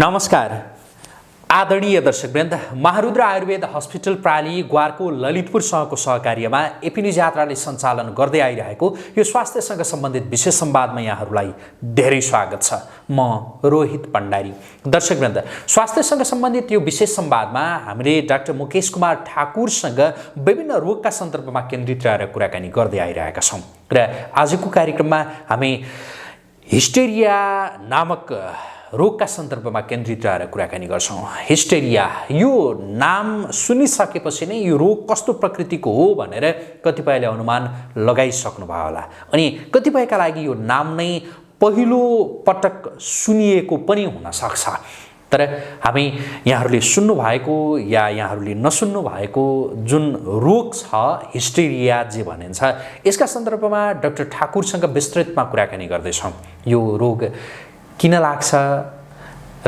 नमस्कार आदरणीय दर्शकवृन्द, महारुद्र आयुर्वेद हस्पिटल प्राली ग्वारको ललितपुर सहको सहकार्यमा एपिनिज यात्राले सञ्चालन गर्दै आइरहेको यो स्वास्थ्यसँग सम्बन्धित विशेष संवादमा यहाँहरूलाई धेरै स्वागत छ। म रोहित भण्डारी। दर्शकवृन्द, स्वास्थ्यसँग सम्बन्धित यो विशेष संवादमा हामीले डाक्टर मुकेश कुमार ठाकुरसँग विभिन्न रोगका सन्दर्भमा केन्द्रित रहेर कुराकानी गर्दै आइरहेका छौँ र आजको कार्यक्रममा हामी हिस्टेरिया नामक रोगका सन्दर्भमा केन्द्रित रहेर कुराकानी गर्छौँ। हिस्टेरिया यो नाम सुनिसकेपछि नै यो रोग कस्तो प्रकृतिको हो भनेर कतिपयले अनुमान लगाइसक्नुभयो होला, अनि कतिपयका लागि यो नाम नै पहिलो पटक सुनिएको पनि हुनसक्छ। तर हामी यहाँहरूले सुन्नुभएको या यहाँहरूले नसुन्नु भएको जुन रोग छ हिस्टेरिया जे भनिन्छ, यसका सन्दर्भमा डाक्टर ठाकुरसँग विस्तृतमा कुराकानी गर्दैछौँ। यो रोग किन लाग्छ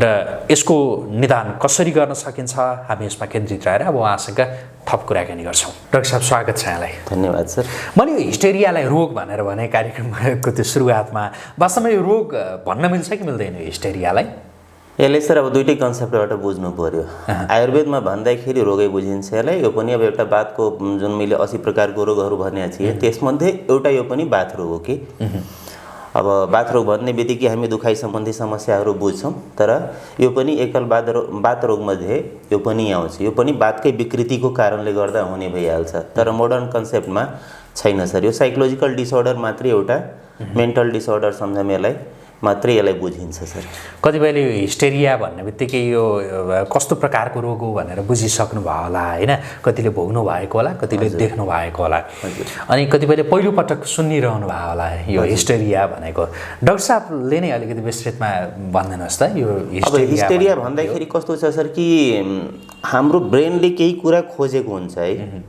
र यसको निदान कसरी गर्न सकिन्छ, हामी यसमा केन्द्रित रहेर अब उहाँसँग थप कुराकानी गर्छौँ। डाक्टर साहब, स्वागत छ यहाँलाई। धन्यवाद सर। मैले यो हिस्टेरियालाई रोग भनेर भने कार्यक्रमको त्यो सुरुवातमा, वास्तवमा यो रोग भन्न मिल्छ कि मिल्दैन हिस्टेरियालाई? यसले सर अब दुईटै कन्सेप्टबाट बुझ्नु पर्यो। आयुर्वेदमा भन्दाखेरि रोगै बुझिन्छ यसलाई। यो पनि अब एउटा बातको जुन मैले 80 प्रकारको रोगहरू भनेको थिएँ त्यसमध्ये एउटा यो पनि बाथ रोग हो कि। अब बाथ रोग भन्ने बित्तिकै हामी दुखाइ सम्बन्धी समस्याहरू बुझ्छौँ, तर यो पनि एकल बाथ रोगमध्ये यो पनि आउँछ। यो पनि बाथकै विकृतिको कारणले गर्दा हुने भइहाल्छ, तर मोडर्न कन्सेप्टमा छैन सर। यो साइकोलोजिकल डिसअर्डर मात्रै, एउटा मेन्टल डिसअर्डर सम्झौँ यसलाई, मात्रै यसलाई बुझिन्छ सर। कतिपयले यो हिस्टेरिया भन्ने बित्तिकै यो कस्तो प्रकारको रोग हो भनेर बुझिसक्नु भयो होला होइन, कतिले भोग्नु भएको होला, कतिले देख्नु भएको होला, अनि कतिपयले पहिलोपटक सुनिरहनु भयो होला यो हिस्टेरिया भनेको। डाक्टर साहबले नै अलिकति विस्तृतमा भनिदिनुहोस् त यो हिस्टेरिया भन्दाखेरि कस्तो छ सर कि हाम्रो ब्रेनले केही कुरा खोजेको हुन्छ है,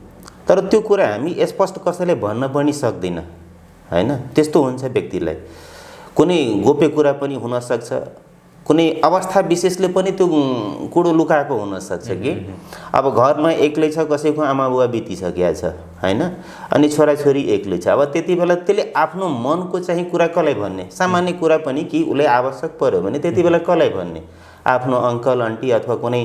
तर त्यो कुरा हामी स्पष्ट कसैले भन्न पनि सक्दैन होइन। त्यस्तो हुन्छ व्यक्तिलाई। कुनै गोप्य कुरा पनि हुनसक्छ, कुनै अवस्था विशेषले पनि त्यो कुरो लुकाएको हुनसक्छ कि अब घरमा एक्लै छ, कसैको आमा बुवा बितिसकेको छ होइन, अनि छोराछोरी एक्लै छ। अब त्यति बेला त्यसले आफ्नो मनको चाहिँ कुरा कसलाई भन्ने? सामान्य कुरा पनि कि उसलाई आवश्यक पर्यो भने त्यति बेला कसलाई भन्ने? आफ्नो अङ्कल आन्टी अथवा कुनै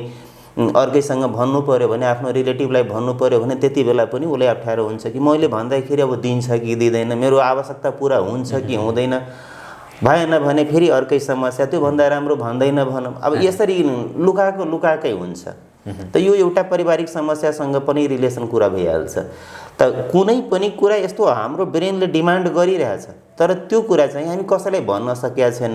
अर्कैसँग भन्नु पर्यो भने, आफ्नो रिलेटिभलाई भन्नु पर्यो भने त्यति बेला पनि उसलाई अप्ठ्यारो हुन्छ कि मैले भन्दाखेरि अब दिन्छ कि दिँदैन, मेरो आवश्यकता पुरा हुन्छ कि हुँदैन, भएन भने फेरि अर्कै समस्या, त्योभन्दा राम्रो भन्दैन भनौँ। अब यसरी लुकाएकै हुन्छ। त यो एउटा पारिवारिक समस्यासँग पनि रिलेसन कुरा भइहाल्छ। त कुनै पनि कुरा यस्तो हाम्रो ब्रेनले डिमान्ड गरिरहेछ, तर त्यो कुरा चाहिँ हामी कसैलाई भन्न सकेका छैन,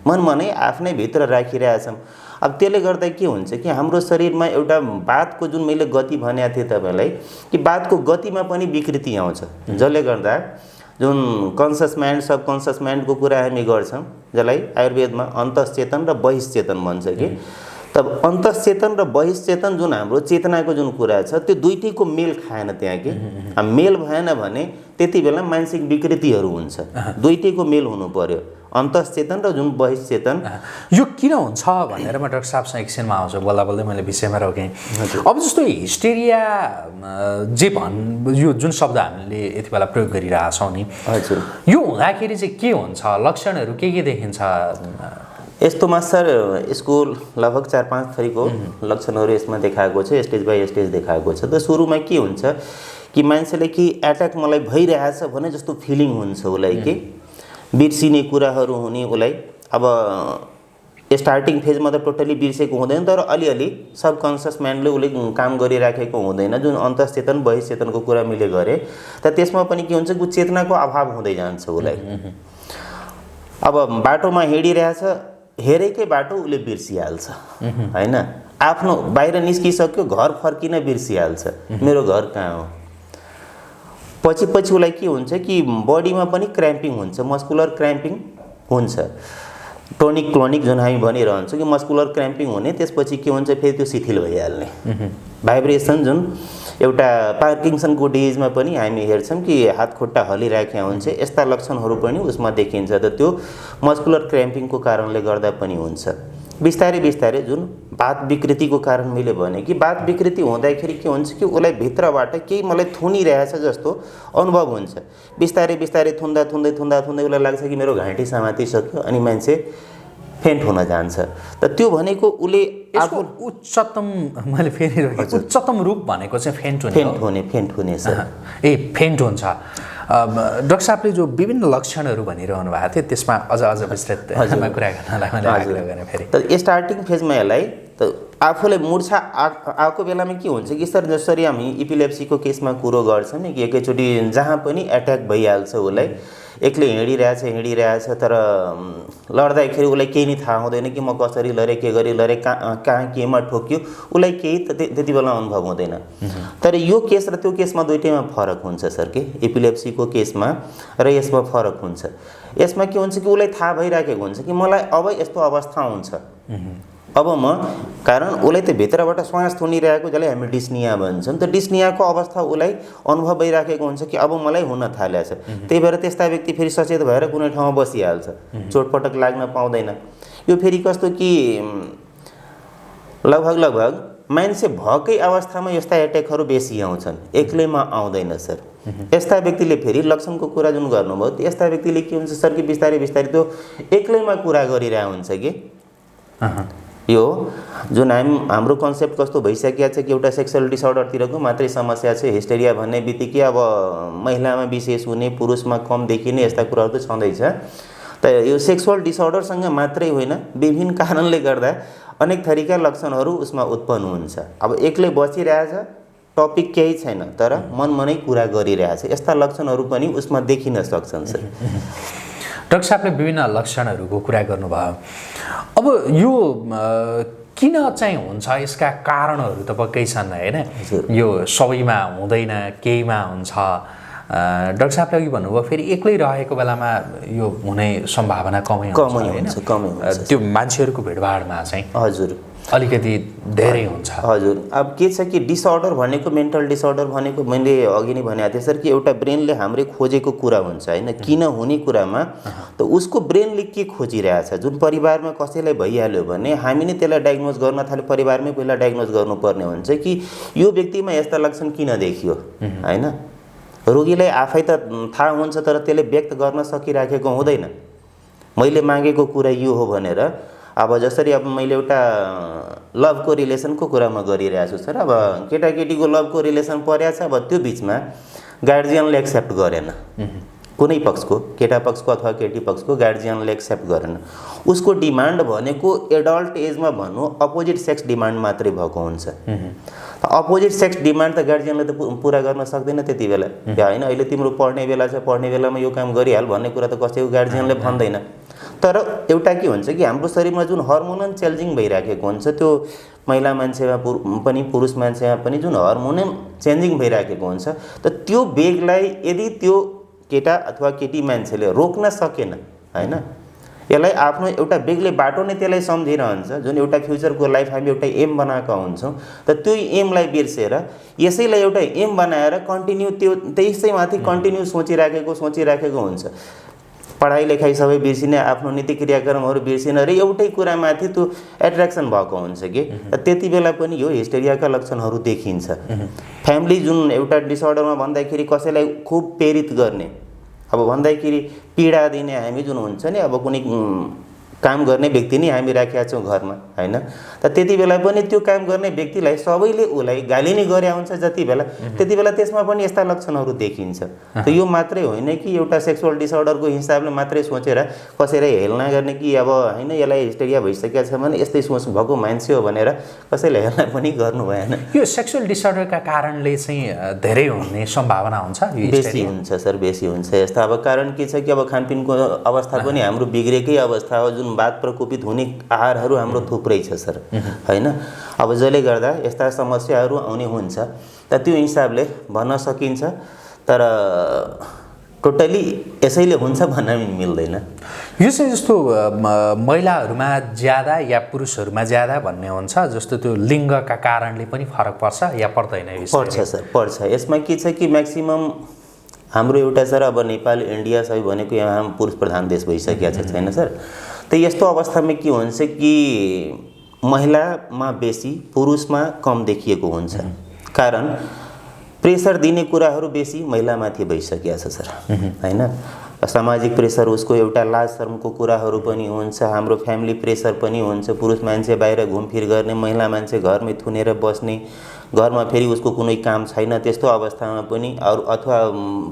मनमा नै आफ्नै भित्र राखिरहेछौँ। अब त्यसले गर्दा के हुन्छ कि हाम्रो शरीरमा एउटा बातको जुन मैले गति भनेको थिएँ तपाईँलाई, कि बातको गतिमा पनि विकृति आउँछ, जसले गर्दा जुन कन्सियस माइन्ड सबकन्सियस माइन्डको कुरा हामी गर्छौँ, जसलाई आयुर्वेदमा अन्तश्चेतन र बहिश्चेतन भन्छ कि। तब अन्तश्चेतन र बहिश्चेतन जुन हाम्रो चेतनाको जुन कुरा छ, त्यो दुइटैको मेल खाएन त्यहाँ कि। मेल भएन भने त्यति बेला मानसिक विकृतिहरू हुन्छ। दुइटैको मेल हुनु पर्यो, अन्तश्चेतन र जुन बहिश्चेतन। यो किन हुन्छ भनेर म डाक्टर साहबसँग एकछिनमा आउँछु, बोल्दा बोल्दै मैले विषयमा रोकेँ। अब जस्तो हिस्टेरिया जे यो जुन शब्द हामीले यति बेला प्रयोग गरिरहेछौँ नि, हजुर, यो हुँदाखेरि चाहिँ के हुन्छ? लक्षणहरू के देखिन्छ? यस्तोमा सर यसको लगभग 4-5 थरीको लक्षणहरू यसमा देखाएको छ, स्टेज बाई स्टेज देखाएको छ। त सुरुमा के हुन्छ कि मान्छेले कि एट्याक मलाई भइरहेछ भने जस्तो फिलिङ हुन्छ उसलाई, कि बिर्सिने कुराहरू हुने उसलाई। अब स्टार्टिङ फेजमा त टोटली बिर्सेको हुँदैन, तर अलिअलि सबकन्सियस माइन्डले उसले काम गरिराखेको हुँदैन। जुन अन्तश्चेतन बहिश्चेतनको कुरा मैले गरेँ, त त्यसमा पनि के हुन्छ कि चेतनाको अभाव हुँदै जान्छ उसलाई। अब बाटोमा हिँडिरहेछ, हेरेकै बाटो उसले बिर्सिहाल्छ होइन। आफ्नो बाहिर निस्किसक्यो, घर फर्किन बिर्सिहाल्छ, मेरो घर कहाँ हो। पछि उसलाई के हुन्छ कि बडीमा पनि क्र्याम्पिङ हुन्छ, मस्कुलर क्र्याम्पिङ हुन्छ। टोनिक क्लोनिक जुन हामी भनिरहन्छौँ कि मस्कुलर क्र्याम्पिङ हुने, त्यसपछि के हुन्छ फेरि त्यो शिथिल भइहाल्ने। भाइब्रेसन जुन एउटा पार्किन्सनको डिजिजमा पनि हामी हेर्छौँ कि हात खुट्टा हलिरहेका हुन्छ, यस्ता लक्षणहरू पनि उसमा देखिन्छ। त त्यो मस्कुलर क्र्याम्पिङको कारणले गर्दा पनि हुन्छ। बिस्तारै बिस्तारै जुन बात विकृतिको कारण मैले भने कि बात विकृति हुँदाखेरि के हुन्छ कि उसलाई भित्रबाट केही मलाई थुनिरहेछ जस्तो अनुभव हुन्छ। बिस्तारै बिस्तारै थुन्दा थुन्दै उसलाई लाग्छ कि मेरो घाँटी समातिसक्यो, अनि मान्छे फेन्ट हुन जान्छ। त त्यो भनेको उसले यसको उच्चतम मैले फेरि उच्चतम रूप भनेको चाहिँ फेन्ट हुने सर। फेन्ट हुन्छ। डाक्टर साहबले जो विभिन्न लक्षणहरू भनिरहनु भएको थियो त्यसमा अझ विस्तृत कुरा गर्नलाई मैले आग्रह गरेँ फेरि। त स्टार्टिङ फेजमा यसलाई त आफूलाई मुर्छा आएको बेलामा के हुन्छ कि सर जसरी हामी इपिलेप्सीको केसमा कुरो गर्छौँ नि कि एकैचोटि जहाँ पनि एट्याक भइहाल्छ उसलाई, एक्लै हिँडिरहेछ तर लड्दाखेरि उसलाई केही नै थाहा हुँदैन कि म कसरी लडेँ के गरी लडेँ कहाँ केमा ठोक्यो, उसलाई केही त्यति बेला अनुभव हुँदैन। तर यो केस र त्यो केसमा दुइटैमा फरक हुन्छ सर के एपिलेप्सीको केसमा र यसमा फरक हुन्छ। यसमा के हुन्छ कि उसलाई थाहा भइराखेको हुन्छ कि मलाई अब यस्तो अवस्था हुन्छ, अब म कारण उसलाई त भित्रबाट श्वास थुनिरहेको जसलाई हामी डिस्निया भन्छौँ, त डिस्नियाको अवस्था उसलाई अनुभव भइराखेको हुन्छ कि अब मलाई हुन थालेछ। त्यही भएर त्यस्ता व्यक्ति फेरि सचेत भएर कुनै ठाउँमा बसिहाल्छ, चोटपटक लाग्न पाउँदैन। यो फेरि कस्तो कि लगभग मान्छे भएकै अवस्थामा यस्ता एट्याकहरू बेसी आउँछन्, एक्लैमा आउँदैन सर। यस्ता व्यक्तिले फेरि लक्षणको कुरा जुन गर्नुभयो यस्ता व्यक्तिले के हुन्छ सर कि बिस्तारै त्यो एक्लैमा कुरा गरिरहेको हुन्छ कि यो जुन हाम्रो कन्सेप्ट कस्तो भइसकेको छ कि एउटा सेक्सुअल डिसअर्डरतिरको मात्रै समस्या छ। हिस्टेरिया भन्ने बित्तिकै अब महिलामा विशेष हुने, पुरुषमा कम देखिने यस्ता कुराहरू त छँदैछ। त यो सेक्सुअल डिसअर्डरसँग मात्रै होइन, विभिन्न कारणले गर्दा अनेक थरीका लक्षणहरू उसमा उत्पन्न हुन्छ। अब एक्लै बसिरहेछ, टपिक केही छैन तर मनमनै कुरा गरिरहेछ, यस्ता लक्षणहरू पनि उसमा देखिन सक्छन् सर। डाक्टर साहबले विभिन्न लक्षणहरूको कुरा गर्नुभयो। अब यो किन चाहिँ हुन्छ, यसका कारणहरू त पक्कै छन् होइन, यो सबैमा हुँदैन केहीमा हुन्छ। डाक्टर साहबले अघि भन्नुभयो फेरि एक्लै रहेको बेलामा यो हुने सम्भावना कमै हुन्छ, त्यो मान्छेहरूको भिडभाडमा चाहिँ हजुर अलिकति धेरै हुन्छ। हजुर अब के छ कि डिसअर्डर भनेको, मेन्टल डिसअर्डर भनेको मैले अघि नै भनेको थिएँ सर कि एउटा ब्रेनले हाम्रै खोजेको कुरा हुन्छ होइन, किन हुने कुरामा त उसको ब्रेनले के खोजिरहेछ। जुन परिवारमा कसैलाई भइहाल्यो भने हामी नै त्यसलाई डायग्नोज गर्न थाल्यो, परिवारमै पहिला डायग्नोज गर्नुपर्ने हुन्छ कि यो व्यक्तिमा यस्ता लक्षण किन देखियो होइन। रोगीलाई आफै त थाहा हुन्छ तर त्यसले व्यक्त गर्न सकिराखेको हुँदैन मैले मागेको कुरा यो हो भनेर। अब जसरी अब मैले एउटा लभको रिलेसनको कुरा म गरिरहेको छु सर। अब केटाकेटीको लभको रिलेसन परेको छ, अब त्यो बिचमा गार्जियनले एक्सेप्ट गरेन, कुनै पक्षको, केटा पक्षको अथवा केटी पक्षको गार्जियनले एक्सेप्ट गरेन। उसको डिमान्ड भनेको एडल्ट एजमा भनौँ अपोजिट सेक्स डिमान्ड मात्रै भएको हुन्छ। अपोजिट सेक्स डिमान्ड त गार्जियनले त पुरा गर्न सक्दैन त्यति बेला, होइन अहिले तिम्रो पढ्ने बेला छ, पढ्ने बेलामा यो काम गरिहाल भन्ने कुरा त कसैको गार्जियनले भन्दैन। तर एउटा के हुन्छ कि हाम्रो शरीरमा जुन हर्मोनल चेन्जिङ भइराखेको हुन्छ, त्यो महिला मान्छेमा पनि पुरुष मान्छेमा पनि जुन हर्मोनल चेन्जिङ भइराखेको हुन्छ, त त्यो वेगलाई यदि त्यो केटा अथवा केटी मान्छेले रोक्न सकेन होइन, यसलाई आफ्नो एउटा बेग्लै बाटो नै त्यसलाई सम्झिरहन्छ। जुन एउटा फ्युचरको लाइफ हामी एउटा एम बनाएका हुन्छौँ, त त्यो एमलाई बिर्सेर यसैलाई एउटा एम बनाएर कन्टिन्यू त्यो त्यसैमाथि कन्टिन्यू सोचिराखेको हुन्छ। पढाइ लेखाइ सबै बिर्सिने, आफ्नो नीति क्रियाक्रमहरू बिर्सिने र एउटै कुरामाथि त्यो एट्र्याक्सन भएको हुन्छ कि त्यति बेला पनि यो हिस्टेरियाका लक्षणहरू देखिन्छ। फ्यामिली जुन एउटा डिसअर्डरमा भन्दाखेरि कसैलाई खुब प्रेरित गर्ने, अब भन्दाखेरि पीडा दिने हामी जुन हुन्छ नि, अब कुनै काम गर्ने व्यक्ति नै हामी राखेका छौँ घरमा होइन, त त्यति बेला पनि त्यो काम गर्ने व्यक्तिलाई सबैले उसलाई गाली नै गरे हुन्छ जति बेला, त्यति बेला त्यसमा पनि यस्ता लक्षणहरू देखिन्छ। त यो मात्रै होइन कि एउटा सेक्सुअल डिसअर्डरको हिसाबले मात्रै सोचेर कसैलाई हेल्न गर्ने कि अब होइन यसलाई हिस्टेरिया भइसकेको छ भने यस्तै सोच भएको मान्छे हो भनेर कसैले हेल्न पनि गर्नु भएन। यो सेक्सुअल डिसअर्डरका कारणले चाहिँ धेरै हुने सम्भावना हुन्छ, बेसी हुन्छ सर, बेसी हुन्छ यस्ता। अब कारण के छ कि अब खानपिनको अवस्था पनि हाम्रो बिग्रेकै अवस्था हो, जुन वात प्रकोपित हुने आहारहरू हाम्रो थुप्रै छ सर होइन। अब जसले गर्दा यस्ता समस्याहरू आउने हुन्छ, त त्यो हिसाबले भन्न सकिन्छ। तर टोटली यसैले हुन्छ भन्न मिल्दैन। यो चाहिँ जस्तो महिलाहरूमा ज्यादा या पुरुषहरूमा ज्यादा भन्ने हुन्छ, जस्तो त्यो लिङ्गका कारणले पनि फरक पर्छ या पर्दैन? पर्छ सर, पर्छ। यसमा के छ कि म्याक्सिमम हाम्रो एउटा सर अब नेपाल इन्डिया सबै भनेको यहाँ पुरुष प्रधान देश भइसकेको छ छैन सर। त यस्तो अवस्थामा के हुन्छ कि महिलामा बेसी पुरुषमा कम देखिएको हुन्छ, कारण प्रेसर दिने कुराहरू बेसी महिलामाथि भइसकेको छ सर होइन। सामाजिक प्रेसर, उसको एउटा लाज शर्मको कुराहरू पनि हुन्छ, हाम्रो फ्यामिली प्रेसर पनि हुन्छ। पुरुष मान्छे बाहिर घुमफिर गर्ने, महिला मान्छे घरमै थुनेर बस्ने, घरमा फेरि उसको कुनै काम छैन, त्यस्तो अवस्थामा पनि अथवा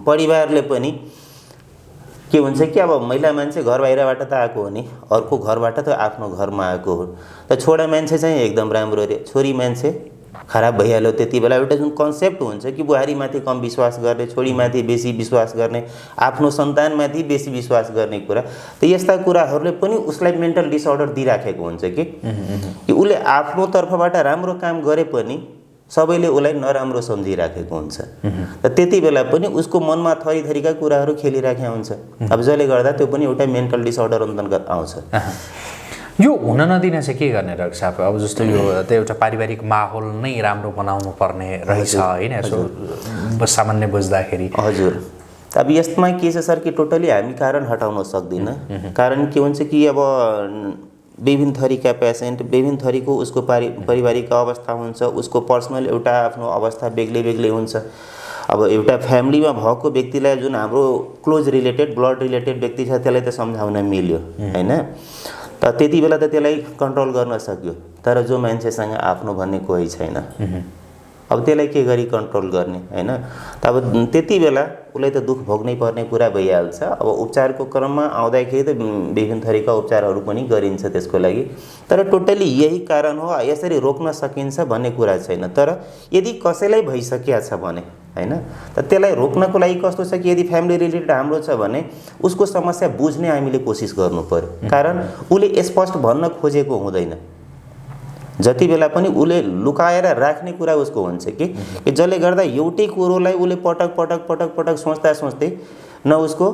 परिवारले पनि के हुन्छ कि अब महिला मान्छे घर बाहिरबाट त आएको हो नि, अर्को घरबाट त आफ्नो घरमा आएको हो, त छोरा मान्छे चाहिँ एकदम राम्रो रे, छोरी मान्छे खराब भइहाल्यो। त्यति बेला एउटा जुन कन्सेप्ट हुन्छ कि बुहारीमाथि कम विश्वास गर्ने, छोरीमाथि बेसी विश्वास गर्ने, आफ्नो सन्तानमाथि बेसी विश्वास गर्ने कुरा, त यस्ता कुराहरूले पनि उसलाई मेन्टल डिसअर्डर दिइराखेको हुन्छ कि उसले आफ्नो तर्फबाट राम्रो काम गरे पनि सबैले उसलाई नराम्रो सम्झिराखेको हुन्छ। र त्यति बेला पनि उसको मनमा थरी थरीका कुराहरू खेलिराखेको हुन्छ। अब जसले गर्दा त्यो पनि एउटा मेन्टल डिसअर्डर अन्तर्गत आउँछ। यो हुन नदिन चाहिँ के गर्ने डाक्टर साहब? अब जस्तो यो त एउटा पारिवारिक माहौल नै राम्रो बनाउनु पर्ने रहेछ होइन, यसो सामान्य बुझ्दाखेरि। हजुर, अब यसमा के छ सर कि टोटली हामी कारण हटाउन सक्दैन। कारण के हुन्छ कि अब विभिन्न थरीका पेसेन्ट, विभिन्न थरीको उसको पारिवारिक अवस्था हुन्छ, उसको पर्सनल एउटा आफ्नो अवस्था बेग्लै बेग्लै हुन्छ। अब एउटा फ्यामिलीमा भएको व्यक्तिलाई जुन हाम्रो क्लोज रिलेटेड, ब्लड रिलेटेड व्यक्ति छ त्यसलाई त सम्झाउन मिल्यो होइन, त त्यति बेला त त्यसलाई कन्ट्रोल गर्न सक्यो। तर जो मान्छेसँग आफ्नो भन्ने कोही छैन, अब त्यसलाई के गरी कन्ट्रोल गर्ने होइन? त अब त्यति बेला उसलाई त दुःख भोग्नै पर्ने कुरा भइहाल्छ। अब उपचारको क्रममा आउँदाखेरि त विभिन्न थरीका उपचारहरू पनि गरिन्छ त्यसको लागि। तर टोटली यही कारण हो, यसरी रोक्न सकिन्छ भन्ने कुरा छैन। तर यदि कसैलाई भइसकिया छ भने होइन, त त्यसलाई रोक्नको लागि कस्तो छ कि यदि फ्यामिली रिलेटेड हाम्रो छ भने उसको समस्या बुझ्ने हामीले कोसिस गर्नु पर्यो। कारण उसले स्पष्ट भन्न खोजेको हुँदैन। जति बेला पनि उसले लुकाएर राख्ने कुरा उसको हुन्छ कि जसले गर्दा एउटै कुरोलाई उसले पटक पटक पटक पटक सोच्दा सोच्दै न उसको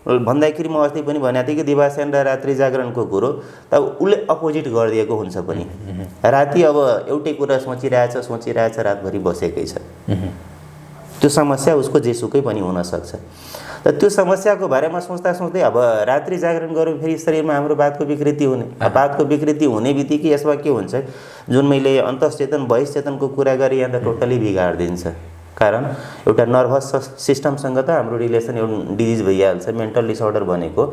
भन्दाखेरि म अस्ति पनि भनेको थिएँ कि दिवास्यान र रात्रि जागरणको कुरो त उसले अपोजिट गरिदिएको हुन्छ पनि। राति अब एउटै कुरा सोचिरहेछ रातभरि बसेकै छ। त्यो समस्या उसको जेसुकै पनि हुनसक्छ। र त्यो समस्याको बारेमा सोच्दा सोच्दै अब रात्रि जागरण गऱ्यो फेरि शरीरमा हाम्रो बातको विकृति हुने। बातको विकृति हुने बित्तिकै यसमा के हुन्छ, जुन मैले अन्तश्चेतन बहिश्चेतनको कुरा गरेँ यहाँ त टोटली बिगाडिदिन्छ। कारण एउटा नर्भस सिस्टमसँग त हाम्रो रिलेसन एउटा डिजिज भइहाल्छ, मेन्टल डिसअर्डर भनेको।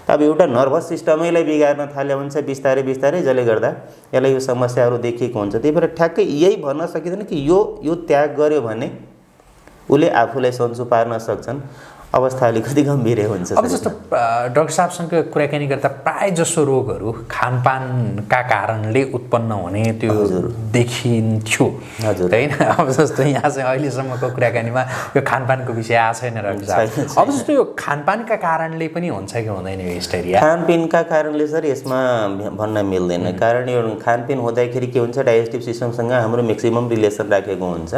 अब एउटा नर्भस सिस्टमैलाई बिगार्न थाल्यो भने चाहिँ बिस्तारै बिस्तारै जसले गर्दा यसलाई यो समस्याहरू देखिएको हुन्छ। त्यही भएर ठ्याक्कै यही भन्न सकिँदैन कि यो त्याग गर्यो भने उसले आफूलाई सन्चो पार्न सक्छन्। अवस्था अलिकति गम्भीरै हुन्छ। अब जस्तो डाक्टर साहबसँग कुराकानी गर्दा प्राय जसो रोगहरू खानपानका कारणले उत्पन्न हुने त्यो देखिन्थ्यो होइन। अब जस्तो यहाँ चाहिँ अहिलेसम्मको कुराकानीमा यो खानपानको विषय आएको छैन डाक्टर साहब। अब जस्तो यो खानपानका कारणले पनि हुन्छ कि हुँदैन यो हिस्टेरिया? खानपिनका कारणले सर यसमा भन्न मिल्दैन। कारण यो खानपिन हुँदाखेरि के हुन्छ, डाइजेस्टिभ सिस्टमसँग हाम्रो म्याक्सिमम रिलेसन राखेको हुन्छ।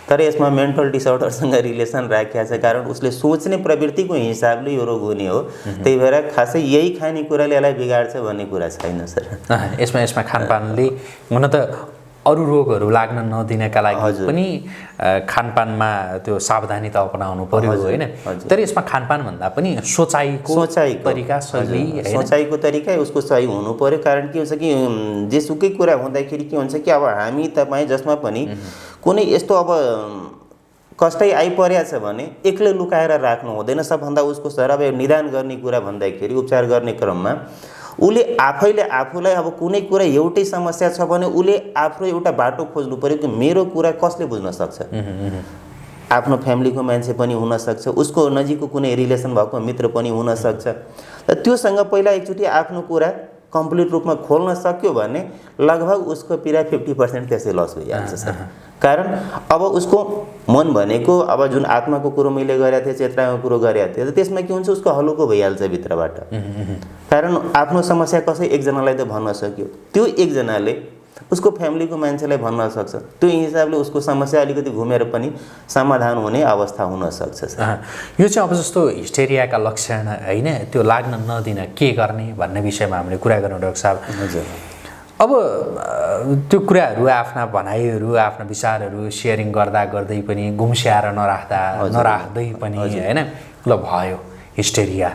तर यसमा मेन्टल डिसअर्डरसँग रिलेसन राखेको छ। कारण उसले सोच्ने प्रवृत्तिको हिसाबले यो रोग हुने हो। त्यही भएर खासै यही खानेकुराले यसलाई बिगाड्छ भन्ने कुरा छैन सर। यसमा खानपानले हुन त अरू रोगहरू लाग्न नदिनका लागि पनि खानपानमा त्यो सावधानी त अपनाउनु पर्यो होइन। तर यसमा खानपान भन्दा पनि सोचाइको तरिका, शैली, सोचाइको तरिका उसको सही हुनु पर्यो। कारण के हुन्छ कि जेसुकै कुरा हुँदाखेरि के हुन्छ कि अब हामी तपाईँ जसमा पनि कुनै यस्तो अब कष्टै आइपरेको छ भने एक्लै लुकाएर राख्नु हुँदैन। सबभन्दा उसको सर अब निदान गर्ने कुरा भन्दाखेरि उपचार गर्ने क्रममा उसले आफैले आफूलाई अब कुनै कुरा एउटै समस्या छ भने उसले आफ्नो एउटा बाटो खोज्नु पर्यो कि मेरो कुरा कसले बुझ्न सक्छ। आफ्नो फ्यामिलीको मान्छे पनि हुनसक्छ, उसको नजिकको कुनै रिलेसन भएको मित्र पनि हुनसक्छ। र त्योसँग पहिला एकचोटि आफ्नो कुरा कम्प्लिट रूपमा खोल्न सक्यो भने लगभग उसको पीडा 50% त्यसै लस भइहाल्छ सर। कारण अब उसको मन भनेको अब जुन आत्माको कुरो मैले गरेको थिएँ, चेतनाको कुरो गरेको थिएँ, त्यसमा के हुन्छ उसको हलुको भइहाल्छ भित्रबाट। कारण आफ्नो समस्या कसै एकजनालाई त भन्न सक्यो, त्यो एकजनाले उसको फ्यामिलीको मान्छेलाई भन्न सक्छ। त्यो हिसाबले उसको समस्या अलिकति घुमेर पनि समाधान हुने अवस्था हुनसक्छ। यो चाहिँ अब जस्तो हिस्टेरियाका लक्षण होइन, त्यो लाग्न नदिन के गर्ने भन्ने विषयमा हामीले कुरा गरौँ डाक्टर साहब। हजुर, अब त्यो कुराहरू, आफ्ना भनाइहरू, आफ्ना विचारहरू सेयरिङ गर्दा गर्दै पनि गुम्स्याएर नराख्दै पनि होइन ल भयो हिस्टेरिया।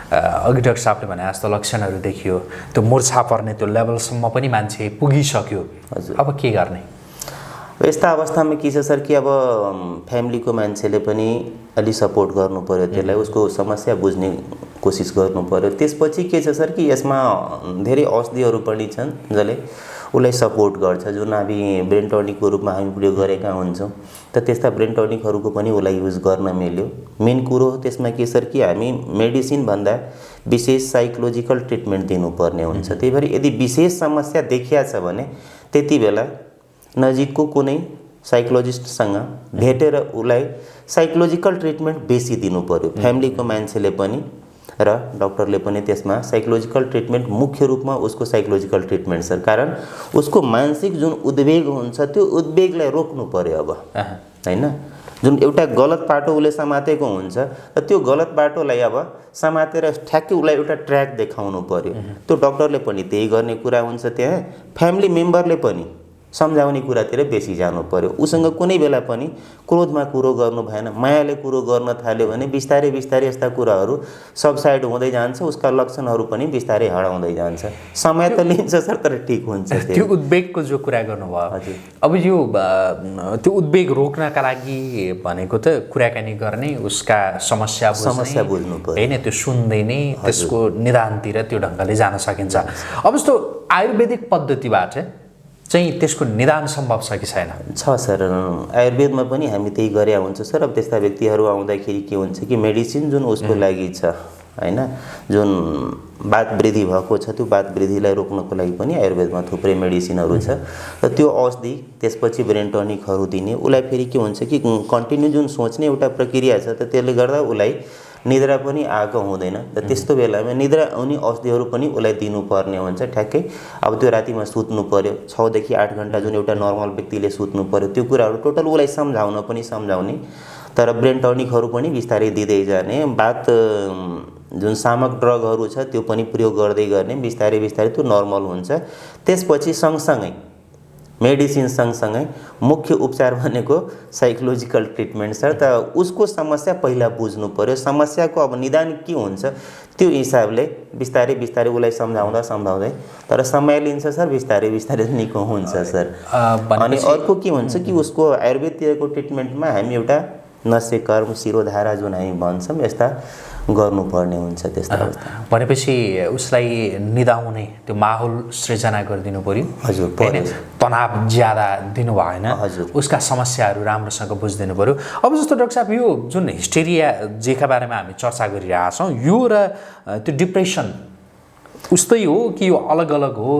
अघि डाक्टर साहबले भने जस्तो लक्षणहरू देखियो, त्यो मुर्छा पर्ने त्यो लेभलसम्म पनि मान्छे पुगिसक्यो। अब के गर्ने? यस्ता अवस्थामा के छ सर कि अब फ्यामिलीको मान्छेले पनि अलि सपोर्ट गर्नु पर्यो, त्यसलाई उसको समस्या बुझ्ने कोसिस गर्नु पर्यो। त्यसपछि के छ सर कि यसमा धेरै औषधिहरू पनि छन् जसले उसलाई सपोर्ट गर्छ, जुन हामी ब्रेन टनिकको रूपमा हामी प्रयोग गरेका हुन्छौँ। त त्यस्ता ब्रेन टनिकहरूको पनि उसलाई युज गर्न मिल्यो। मेन कुरो त्यसमा के सर कि हामी मेडिसिन भन्दा विशेष साइकोलोजिकल ट्रिटमेन्ट दिनुपर्ने हुन्छ। त्यही भएर यदि विशेष समस्या देखिया छ भने त्यति बेला नजिकको कुनै साइकोलोजिस्टसँग भेटेर उसलाई साइकोलोजिकल ट्रिटमेन्ट बेसी दिनु पर्यो। फ्यामिलीको मान्छेले पनि र डक्टरले पनि त्यसमा साइकोलोजिकल ट्रिटमेन्ट, मुख्य रूपमा उसको साइकोलोजिकल ट्रिटमेन्ट सर। कारण उसको मानसिक जुन उद्वेग हुन्छ त्यो उद्वेगलाई रोक्नु पर्यो अब, हैन? जुन एउटा गलत बाटो उसले समातेको हुन्छ र त्यो गलत बाटोलाई अब समातेर ठ्याक्कै उसलाई एउटा ट्र्याक देखाउनु पर्यो। त्यो डक्टरले पनि त्यही गर्ने कुरा हुन्छ। त्यहाँ फ्यामिली मेम्बरले पनि सम्झाउने कुरातिर बेसी जानु पर्यो। उसँग कुनै बेला पनि क्रोधमा कुरो गर्नु भएन। मायाले कुरो गर्न थाल्यो भने बिस्तारै बिस्तारै यस्ता कुराहरू सबसाइड हुँदै जान्छ, उसका लक्षणहरू पनि बिस्तारै हराउँदै जान्छ। समय त लिन्छ सर, तर ठिक हुन्छ। त्यो उद्वेगको जो कुरा गर्नुभयो, अब यो त्यो उद्वेग रोक्नका लागि भनेको त कुराकानी गर्ने, उसका समस्या बुझ्नु पर्यो, हैन? त्यो सुन्दै नै त्यसको निदानतिर त्यो ढङ्गले जान सकिन्छ। अब जस्तो आयुर्वेदिक पद्धतिबाट चाहिँ त्यसको निदान सम्भव छ कि छैन? छ सर, आयुर्वेदमा पनि हामी त्यही गरे हुन्छ सर। अब त्यस्ता व्यक्तिहरू आउँदाखेरि के हुन्छ कि मेडिसिन जुन उसको लागि छ, हैन, जुन वात वृद्धि भएको छ त्यो वात वृद्धिलाई रोक्नको लागि पनि आयुर्वेदमा थुप्रै मेडिसिनहरू छ र त्यो औषधि त्यसपछि ब्रेन टनिकहरू दिने। उसलाई फेरि के हुन्छ कि कन्टिन्यू जुन सोच्ने एउटा प्रक्रिया छ, त त्यसले गर्दा उसलाई निद्रा पनि आएको हुँदैन। र त्यस्तो बेलामा निद्रा आउने औषधिहरू पनि उसलाई दिनुपर्ने हुन्छ ठ्याक्कै। अब त्यो रातिमा सुत्नु पर्यो 6 देखि 8 घण्टा, जुन एउटा नर्मल व्यक्तिले सुत्नु पर्यो, त्यो कुराहरू टोटल उसलाई सम्झाउने। तर ब्रेन टनिकहरू पनि बिस्तारै दिँदै जाने, बात जुन सामक ड्रगहरू छ त्यो पनि प्रयोग गर्दै गर्ने, बिस्तारै बिस्तारै त्यो नर्मल हुन्छ। त्यसपछि सँगसँगै मेडिसिन सँगसँगै मुख्य उपचार भनेको साइकोलोजिकल ट्रिटमेन्ट सर। त उसको समस्या पहिला बुझ्नु पर्यो, समस्याको अब निदान के हुन्छ त्यो हिसाबले बिस्तारै बिस्तारै उसलाई सम्झाउँदै, तर समय लिन्छ सर, बिस्तारै बिस्तारै निको हुन्छ सर। अनि अर्को के हुन्छ कि उसको आयुर्वेदतिरको ट्रिटमेन्टमा हामी एउटा नस्य कर्म शिरोधारा जुन हामी भन्छौँ यस्ता गर्नुपर्ने हुन्छ। त्यस्ता अवस्था भनेपछि उसलाई निदाउने त्यो माहौल सृजना गरिदिनु पर्यो। हजुर, तनाव ज्यादा दिनु भएन, हजुर, उसका समस्याहरू राम्रोसँग बुझिदिनु पर्यो। अब जस्तो डाक्टर साहब, यो जुन हिस्टेरिया जेका बारेमा हामी चर्चा गरिरहेछौँ, यो र त्यो डिप्रेसन उस्तै हो कि यो अलग अलग हो?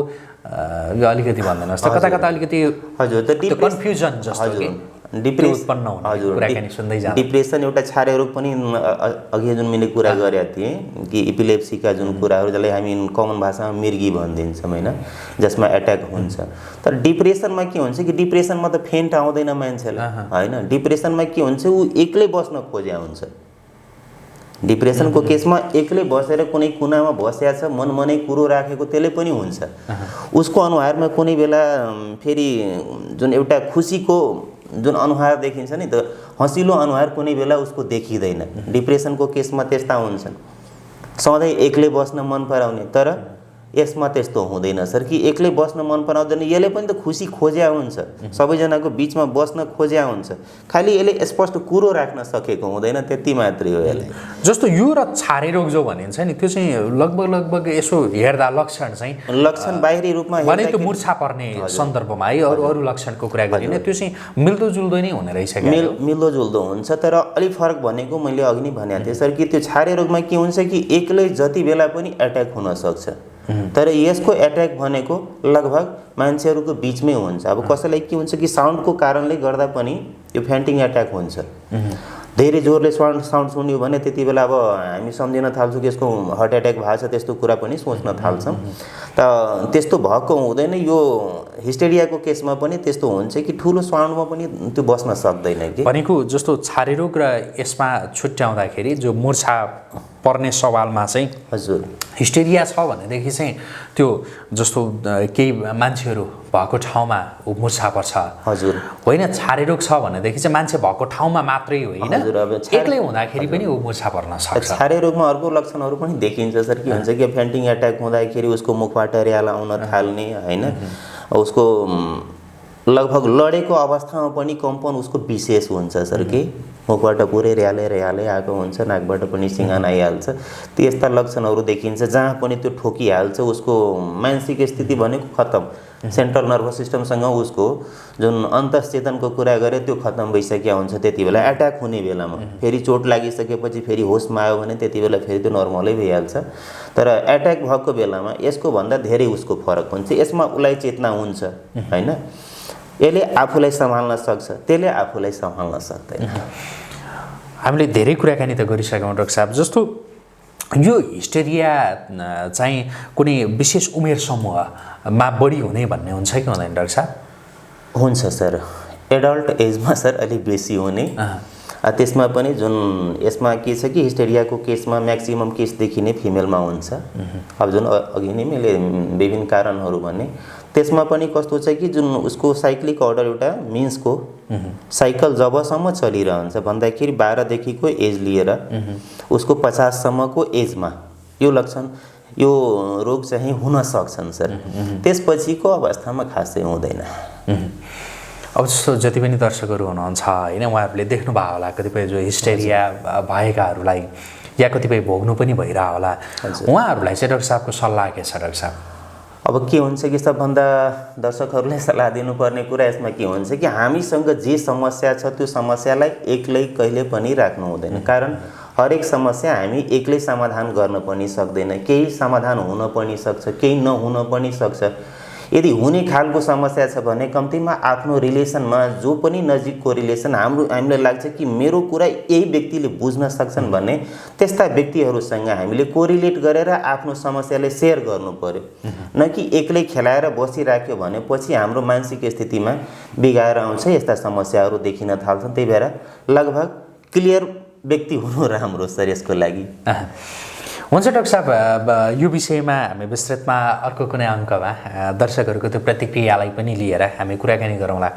यो अलिकति भन्दैन जस्तो कता कता अलिकति हजुर त कन्फ्युजन जस्तो कि उत्पन्न हुने कुराकानी सुन्दै जान्छ। डिप्रेसन एउटा छारे रोग पनि अघि जुन मैले कुरा गरेका थिएँ कि इपिलेप्सीका जुन कुराहरू जसलाई हामी कमन भाषामा मिर्गी भनिदिन्छौँ, हैन, जसमा एट्याक हुन्छ। तर डिप्रेसनमा के हुन्छ कि डिप्रेसनमा त फेन्ट आउँदैन मान्छेलाई, हैन? डिप्रेसनमा के हुन्छ, ऊ एक्लै बस्न खोज्या हुन्छ। डिप्रेसनको केसमा एक्लै बसेर कुनै कुनामा बस्या छ, मनमनै कुरो राखेको, त्यसले पनि हुन्छ। उसको अनुहारमा कुनै बेला फेरि जुन एउटा खुसीको जुन अनुहार देखिन्छ नि, त हँसिलो अनुहार कुनै बेला उसको देखिँदैन। डिप्रेसनको केसमा त्यस्ता हुन्छन्। सधैँ एक्लै बस्न मन पराउने, तर यसमा त्यस्तो हुँदैन सर कि एक्लै बस्न मन पराउँदैन। यसले पनि त खुसी खोज्या हुन्छ, सबैजनाको बिचमा बस्न खोज्या हुन्छ, खालि यसले स्पष्ट कुरो राख्न सकेको हुँदैन, त्यति मात्रै हो यसले। जस्तो यो र छारे रोग जो भनिन्छ नि, त्यो चाहिँ लगभग यसो हेर्दा लक्षण बाहिरी रूपमा भने त्यो मुर्छा पर्ने सन्दर्भमा है अरू लक्षणको कुरा गरिने, त्यो चाहिँ मिल्दोजुल्दो नै हुने रहेछ। मिल्दोजुल्दो हुन्छ, तर अलिक फरक भनेको मैले अघि नै भनेको थिएँ सर कि त्यो छारे रोगमा के हुन्छ कि एक्लै जति बेला पनि एट्याक हुन सक्छ। तर यसको एट्याक भनेको लगभग मान्छेहरूको बिचमै हुन्छ। अब कसैलाई के हुन्छ कि साउन्डको कारणले गर्दा पनि यो फ्यान्टिङ एट्याक हुन्छ। धेरै जोरले साउन्ड सुन्यो भने त्यति बेला अब हामी सम्झिन थाल्छौँ कि यसको हार्ट एट्याक भएको छ, त्यस्तो कुरा पनि सोच्न थाल्छौँ। त त्यस्तो भएको हुँदैन। यो हिस्टेरियाको केसमा पनि त्यस्तो हुन्छ कि ठुलो साउन्डमा पनि त्यो बस्न सक्दैन कि भनेको जस्तो छारे रोग र यसमा छुट्याउँदाखेरि जो मुर्छा पर्ने सवालमा चाहिँ हजुर हिस्टेरिया छ भनेदेखि चाहिँ त्यो जस्तो केही मान्छेहरू भएको ठाउँमा मुर्छा पर्छ, हजुर, होइन? छारे रोग छ भनेदेखि चाहिँ मान्छे भएको ठाउँमा मात्रै होइन, एक्लै हुँदाखेरि पनि मुर्छा पर्न सक्छ। छारे रोगमा अर्को लक्षणहरू पनि देखिन्छ सर। के हुन्छ कि फ्यान्टिङ एट्याक हुँदाखेरि उसको मुखबाट र्याल आउन थाल्ने, होइन, उसको लगभग लडेको अवस्थामा पनि कम्पन उसको विशेष हुन्छ सर कि मुखबाट पुरै र्याले आएको हुन्छ, नाकबाट पनि सिङ्गान आइहाल्छ। त्यस्ता लक्षणहरू देखिन्छ। जहाँ पनि त्यो ठोकिहाल्छ, उसको मानसिक स्थिति भनेको खत्तम। सेन्ट्रल नर्भस सिस्टमसँग उसको जुन अन्तश्चेतनको कुरा गरे त्यो खत्तम भइसकेको हुन्छ। त्यति बेला एट्याक हुने बेलामा फेरि चोट लागिसकेपछि फेरि होसमा आयो भने त्यति बेला फेरि त्यो नर्मलै भइहाल्छ। तर एट्याक भएको बेलामा यसको भन्दा धेरै उसको फरक हुन्छ। यसमा उसलाई चेतना हुन्छ हैन, यसले आफूलाई सम्हाल्न सक्छ, त्यसले आफूलाई सम्हाल्न सक्दैन। हामीले धेरै कुराकानी त गरिसक्यौँ डाक्टर साहब। जस्तो यो हिस्टेरिया चाहिँ कुनै विशेष उमेर समूहमा बढी हुने भन्ने हुन्छ कि हुँदैन डाक्टर साहब? हुन्छ सर, एडल्ट एजमा सर अलिक बेसी हुने। त्यसमा पनि जुन यसमा के छ कि हिस्टेरियाको केसमा म्याक्सिमम केस देखिने फिमेलमा हुन्छ। अब जुन अघि नै मैले विभिन्न कारणहरू भने त्यसमा पनि कस्तो छ कि जुन उसको साइक्लिक अर्डर एउटा मिन्सको साइकल जबसम्म चलिरहन्छ भन्दाखेरि 12 देखिको एज लिएर उसको 50 सम्मको एजमा यो लक्षण यो रोग चाहिँ हुन सक्छन् सर। त्यसपछिको अवस्थामा खासै हुँदैन। अब जस्तो जति पनि दर्शकहरू हुनुहुन्छ होइन, उहाँहरूले देख्नुभयो होला कतिपय जो हिस्टेरिया भएकाहरूलाई या कतिपय भोग्नु पनि भइरह होला, उहाँहरूलाई चाहिँ डाक्टर साहबको सल्लाह के छ डाक्टर साहब? अब के हुन्छ कि सबभन्दा दर्शकहरूलाई सल्लाह दिनुपर्ने कुरा यसमा के हुन्छ कि हामीसँग जे समस्या छ त्यो समस्यालाई एक्लै कहिले पनि राख्नु हुँदैन। कारण हरेक समस्या हामी एक्लै समाधान गर्न पनि सक्दैन। केही समाधान हुन पनि सक्छ, केही नहुन पनि सक्छ। यदि हुने खालको समस्या छ भने कम्तीमा आफ्नो रिलेसनमा जो पनि नजिकको रिलेसन हामीलाई लाग्छ कि मेरो कुरा यही व्यक्तिले बुझ्न सक्छन् भने त्यस्ता व्यक्तिहरूसँग हामीले कोरिलेट गरेर आफ्नो समस्यालाई सेयर गर्नु पर्यो। न कि एक्लै खेलाएर बसिराख्यो भने पछि हाम्रो मानसिक स्थितिमा बिगाएर आउँछ, यस्ता समस्याहरू देखिन थाल्छन्। त्यही भएर लगभग क्लियर व्यक्ति हुनु राम्रो सर यसको लागि। हुन्छ डाक्टर साहब, यो विषयमा हामी विस्तृतमा अर्को कुनै अङ्कमा दर्शकहरूको त्यो प्रतिक्रियालाई पनि लिएर हामी कुराकानी गरौँला।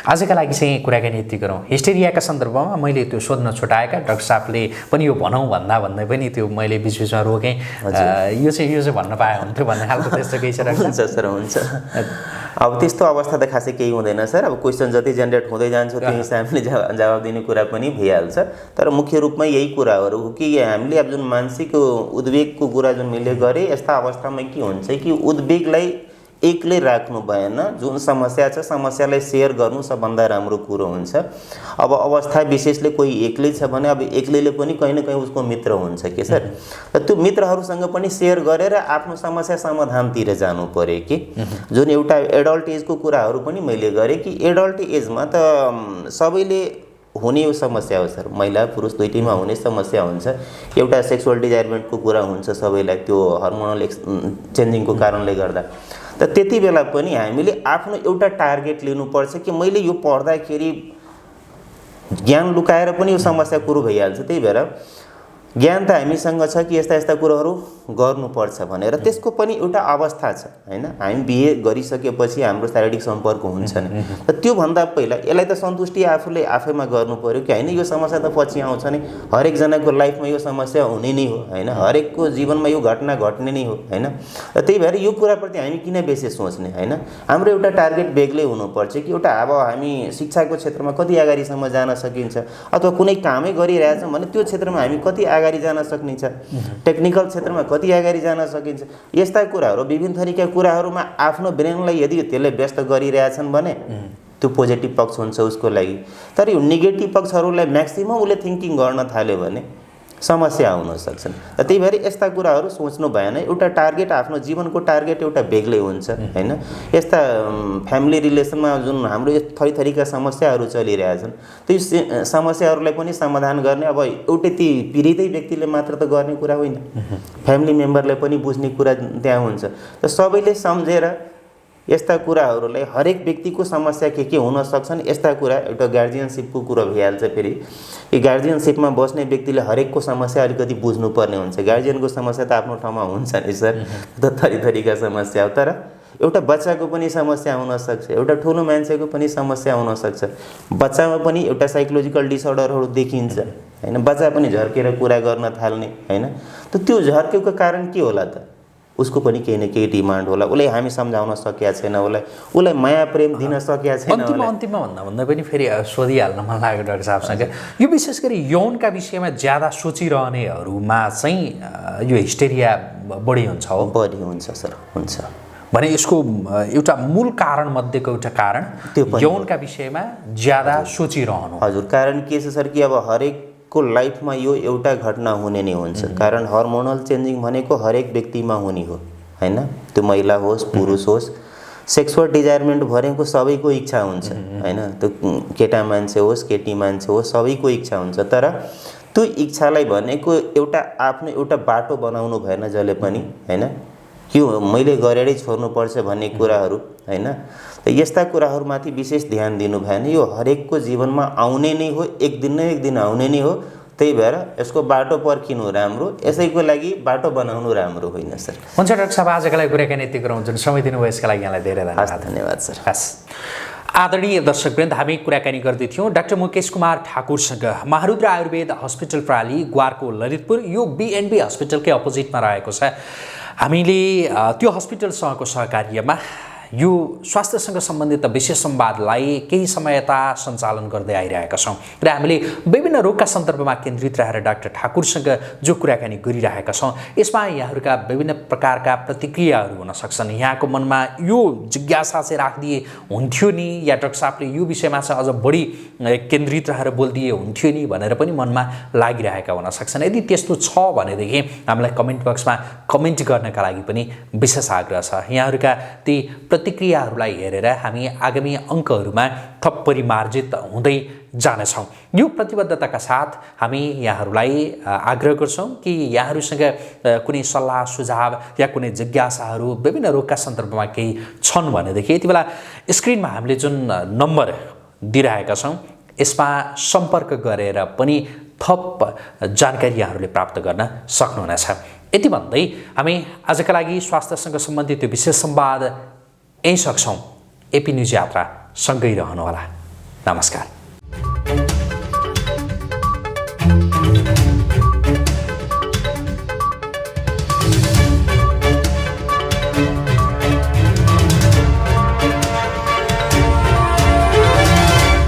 आजका लागि चाहिँ कुराकानी यति गरौँ। हिस्टेरियाका सन्दर्भमा मैले त्यो सोध्न छुटाएका डाक्टर साहबले पनि यो भनौँ भन्दै पनि त्यो मैले बिचबिचमा रोकेँ। यो चाहिँ भन्न पाए हुन्थ्यो भन्ने खालको त्यस्तो केही छ डाक्टर? हुन्छ सर, हुन्छ। अब त्यस्तो अवस्था त खासै केही हुँदैन सर। अब क्वेसन जति जेनेरेट हुँदै जान्छ त्यो हिसाबले जवाब दिने कुरा पनि भइहाल्छ। तर मुख्य रूपमा यही कुराहरू हो कि हामीले अब जुन मानसिक उद्वेगको कुरा जुन मैले गरेँ, यस्ता अवस्थामा के हुन्छ कि उद्वेगलाई एक्लै राख्नु भएन। जुन समस्या छ समस्यालाई सेयर गर्नु सबभन्दा राम्रो कुरो हुन्छ। अब अवस्था विशेषले कोही एक्लै छ भने अब एक्लैले पनि कहीँ न कहीँ उसको मित्र हुन्छ के सर। र त्यो मित्रहरूसँग पनि सेयर गरेर आफ्नो समस्या समाधानतिर जानु पर्यो कि जुन एउटा एडल्ट एजको कुराहरू पनि मैले गरेँ कि एडल्ट एजमा त सबैले हुने यो समस्या हो सर। महिला पुरुष दुईटैमा हुने समस्या हुन्छ। एउटा सेक्सुअल डिजायरमेन्टको कुरा हुन्छ सबैलाई, त्यो हर्मोनल चेन्जिङको कारणले गर्दा। त त्यति बेला पनि हामीले आफ्नो एउटा टार्गेट लिनुपर्छ कि मैले यो पढ्दाखेरि ज्ञान लुकाएर पनि यो समस्या कुरो भइहाल्छ। त्यही भएर ज्ञान त हामीसँग छ कि यस्ता यस्ता कुरोहरू गर्नुपर्छ भनेर त्यसको पनि एउटा अवस्था छ हैन। हामी बिहे गरिसकेपछि हाम्रो शारीरिक सम्पर्क हुन्छ नि, त त्योभन्दा पहिला यसलाई त सन्तुष्टि आफूले आफैमा गर्नु पर्यो कि हैन यो समस्या त पछि आउँछ नि। हरेक जनाको लाइफमा यो समस्या हुने नै हो हैन, हरेकको जीवनमा यो घटना घट्ने नै हो हैन। त्यही भएर यो कुराप्रति हामी किन बेसी सोच्ने हैन। हाम्रो एउटा टार्गेट बेग्लै हुनुपर्छ कि एउटा अब हामी शिक्षाको क्षेत्रमा कति अगाडिसम्म जान सकिन्छ, अथवा कुनै कामै गरिरहेछौँ भने त्यो क्षेत्रमा हामी कति अगाडि जान सकिन्छ, टेक्निकल क्षेत्रमा कति अगाडि जान सकिन्छ। यस्ता कुराहरू विभिन्न थरीका कुराहरूमा आफ्नो ब्रेनलाई यदि त्यसले व्यस्त गरिरहेछन् भने त्यो पोजिटिभ पक्ष हुन्छ उसको लागि। तर यो नेगेटिभ पक्षहरूलाई म्याक्सिमम उसले थिङ्किङ गर्न थाल्यो भने समस्या आउन सक्छन्। त्यही भएर यस्ता कुराहरू सोच्नु भएन। एउटा टार्गेट आफ्नो जीवनको टार्गेट एउटा बेग्लै हुन्छ हैन। यस्ता फ्यामिली रिलेसनमा जुन हाम्रो थरीका समस्याहरू चलिरहेछन् त्यो समस्याहरूलाई पनि समाधान गर्ने अब एउटै ती पीडितै व्यक्तिले मात्र त गर्ने कुरा होइन, फ्यामिली मेम्बरले पनि बुझ्ने कुरा त्यहाँ हुन्छ। त सबैले सम्झेर यस्ता कुराहरूलाई हरेक व्यक्तिको समस्या के हुन सक्छन् यस्ता कुरा एउटा गार्जियनसिपको कुरा भइहाल्छ। फेरि यो गार्जियनसिपमा बस्ने व्यक्तिले हरेकको समस्या अलिकति बुझ्नुपर्ने हुन्छ। गार्जियनको समस्या त आफ्नो ठाउँमा हुन्छ नि सर, त थरीका समस्या हो। तर एउटा बच्चाको पनि समस्या हुन सक्छ, एउटा ठुलो मान्छेको पनि समस्या हुन सक्छ। बच्चामा पनि एउटा साइकोलोजिकल डिसअर्डरहरू देखिन्छ हैन। बच्चा पनि झर्केर कुरा गर्न थाल्ने हैन। त त्यो झर्केको कारण के होला त? उसको पनि केही न केही डिमान्ड होला, उसले हामी सम्झाउन सकेका छैन, उसलाई माया प्रेम दिन सकेका छैन। अन्तिममा भन्दा पनि फेरि सोधिहाल्न मन लाग्यो डाक्टर साहबसँग, यो विशेष गरी यौनका विषयमा ज्यादा सोचिरहनेहरूमा चाहिँ यो हिस्टेरिया बढी हुन्छ हो? बढी हुन्छ सर, हुन्छ भने यसको एउटा मूल कारण मध्येको एउटा कारण त्यो यौनका विषयमा ज्यादा सोचिरहनु। हजुर, कारण के छ सर कि अब हरेकको लाइफमा यो एउटा घटना हुने नै हुन्छ। कारण हर्मोनल चेन्जिङ भनेको हरेक व्यक्तिमा हुने हो हैन, त्यो महिला होस् पुरुष होस्। सेक्सुअल डिजायरमेन्ट भनेको सबैको इच्छा हुन्छ हैन, त्यो केटा मान्छे होस् केटी मान्छे होस् सबैको इच्छा हुन्छ। तर त्यो इच्छालाई भनेको एउटा आफ्नो एउटा बाटो बनाउनु भएन जसले पनि हैन, यो मैले गरेरै छोड्नुपर्छ भन्ने कुराहरू हैन। यस्ता कुराहरूमाथि विशेष ध्यान दिनु भएन। यो हरेकको जीवनमा आउने नै हो, एक दिन न एक दिन आउने नै हो। त्यही भएर यसको बाटो पर्खिनु राम्रो, यसैको लागि बाटो बनाउनु राम्रो होइन सर। हुन्छ डाक्टर साहब, आजको लागि कुराकानी यति गरौँ। जुन समय दिनुभयो यसका लागि यहाँलाई धेरै धन्यवाद सर। हस्, आदरणीय दर्शकवृन्द, हामी कुराकानी गर्दै थियौँ डाक्टर मुकेश कुमार ठाकुरसँग। महारुद्र आयुर्वेद हस्पिटल प्राली ग्वारको ललितपुर, यो BNB हस्पिटलकै अपोजिटमा रहेको छ। हामीले त्यो हस्पिटलसँगको सहकार्यमा यो स्वास्थ्यसँग सम्बन्धित विशेष संवादलाई केही समय यता सञ्चालन गर्दै आइरहेका छौँ र हामीले विभिन्न रोगका सन्दर्भमा केन्द्रित रहेर डाक्टर ठाकुरसँग जो कुराकानी गरिरहेका छौँ, यसमा यहाँहरूका विभिन्न प्रकारका प्रतिक्रियाहरू हुन सक्छन्। यहाँको मनमा यो जिज्ञासा चाहिँ राखिदिए हुन्थ्यो नि, या डाक्टर साहबले यो विषयमा चाहिँ अझ बढी केन्द्रित रहेर बोलिदिए हुन्थ्यो नि भनेर पनि मनमा लागिरहेका हुन सक्छन्। यदि त्यस्तो छ भनेदेखि हामीलाई कमेन्ट बक्समा कमेन्ट गर्नका लागि पनि विशेष आग्रह छ। यहाँहरूका ती प्रतिक्रियाहरूलाई हेरेर हामी आगामी अङ्कहरूमा थप परिमार्जित हुँदै जानेछौँ। यो प्रतिबद्धताका साथ हामी यहाँहरूलाई आग्रह गर्छौँ कि यहाँहरूसँग कुनै सल्लाह सुझाव या कुनै जिज्ञासाहरू विभिन्न रोगका सन्दर्भमा केही छन् भनेदेखि यति बेला स्क्रिनमा हामीले जुन नम्बर दिइरहेका छौँ यसमा सम्पर्क गरेर पनि थप जानकारी यहाँहरूले प्राप्त गर्न सक्नुहुनेछ। यति भन्दै हामी आजका लागि स्वास्थ्यसँग सम्बन्धित यो विशेष संवाद यहीँ सक्छौँ। एपी न्युज यात्रा सँगै रहनुहोला। नमस्कार।